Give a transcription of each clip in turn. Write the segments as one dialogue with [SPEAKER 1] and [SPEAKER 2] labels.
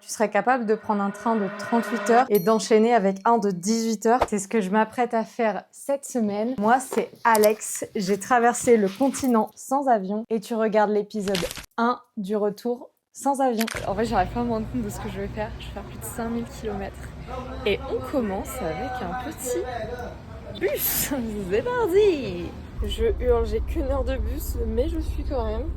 [SPEAKER 1] tu serais capable de prendre un train de 38 heures et d'enchaîner avec un de 18 heures. C'est ce que je m'apprête à faire cette semaine. Moi, c'est Alex. J'ai traversé le continent sans avion et tu regardes l'épisode 1 du retour sans avion. En fait, j'arrive pas à me rendre compte de ce que je vais faire. Je vais faire plus de 5000 km. Et on commence avec un petit bus. C'est parti! Je hurle, j'ai qu'une heure de bus, mais je suis quand même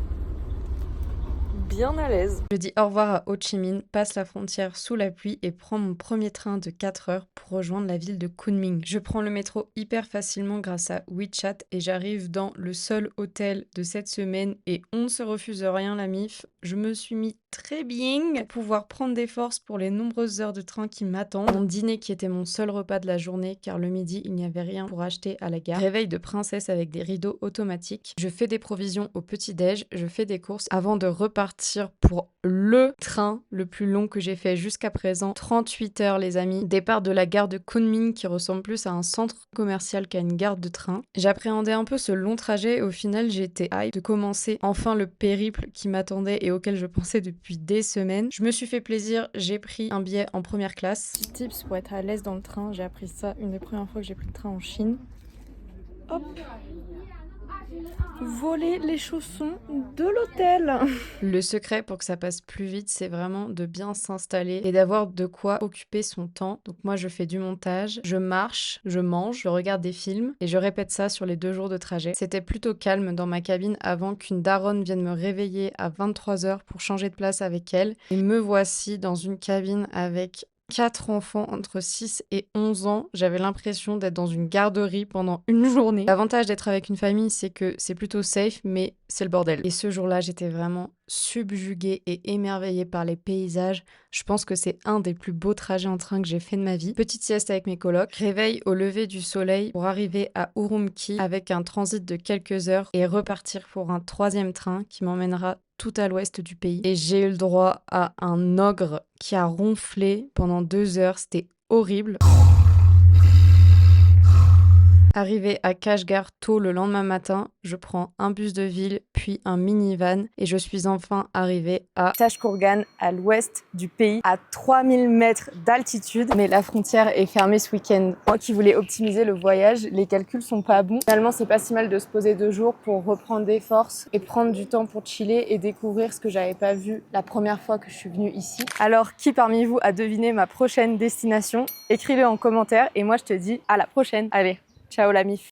[SPEAKER 1] bien à l'aise. Je dis au revoir à Ho Chi Minh, passe la frontière sous la pluie et prends mon premier train de 4 heures pour rejoindre la ville de Kunming. Je prends le métro hyper facilement grâce à WeChat et j'arrive dans le seul hôtel de cette semaine et on ne se refuse rien la mif. Je me suis mis très bien pour pouvoir prendre des forces pour les nombreuses heures de train qui m'attendent. Mon dîner qui était mon seul repas de la journée car le midi il n'y avait rien pour acheter à la gare. Réveil de princesse avec des rideaux automatiques. Je fais des provisions au petit-déj, je fais des courses avant de repartir pour le train le plus long que j'ai fait jusqu'à présent. 38 heures les amis. Départ de la gare de Kunming qui ressemble plus à un centre commercial qu'à une gare de train. J'appréhendais un peu ce long trajet et au final j'étais hype de commencer enfin le périple qui m'attendait et auquel je pensais depuis des semaines. Je me suis fait plaisir, j'ai pris un billet en première classe. Petit tips pour être à l'aise dans le train, j'ai appris ça une des premières fois que j'ai pris le train en Chine. Hop! Voler les chaussons de l'hôtel. Le secret pour que ça passe plus vite, c'est vraiment de bien s'installer et d'avoir de quoi occuper son temps. Donc moi, je fais du montage, je marche, je mange, je regarde des films et je répète ça sur les 2 jours de trajet. C'était plutôt calme dans ma cabine avant qu'une daronne vienne me réveiller à 23 heures pour changer de place avec elle. Et me voici dans une cabine avec 4 enfants entre 6 et 11 ans. J'avais l'impression d'être dans une garderie pendant une journée. L'avantage d'être avec une famille, c'est que c'est plutôt safe, mais c'est le bordel. Et ce jour-là, j'étais vraiment subjuguée et émerveillée par les paysages. Je pense que c'est un des plus beaux trajets en train que j'ai fait de ma vie. Petite sieste avec mes colocs, réveil au lever du soleil pour arriver à Urumqi avec un transit de quelques heures et repartir pour un 3e train qui m'emmènera tout à l'ouest du pays. Et j'ai eu le droit à un ogre qui a ronflé pendant 2 heures. C'était horrible. Arrivé à Kashgar tôt le lendemain matin, je prends un bus de ville, puis un minivan et je suis enfin arrivée à Tashkourgan, à l'ouest du pays, à 3000 mètres d'altitude. Mais la frontière est fermée ce week-end. Moi qui voulais optimiser le voyage, les calculs sont pas bons. Finalement, c'est pas si mal de se poser 2 jours pour reprendre des forces et prendre du temps pour chiller et découvrir ce que j'avais pas vu la première fois que je suis venue ici. Alors, qui parmi vous a deviné ma prochaine destination? Écris-le en commentaire et moi je te dis à la prochaine. Allez! Ciao la mif.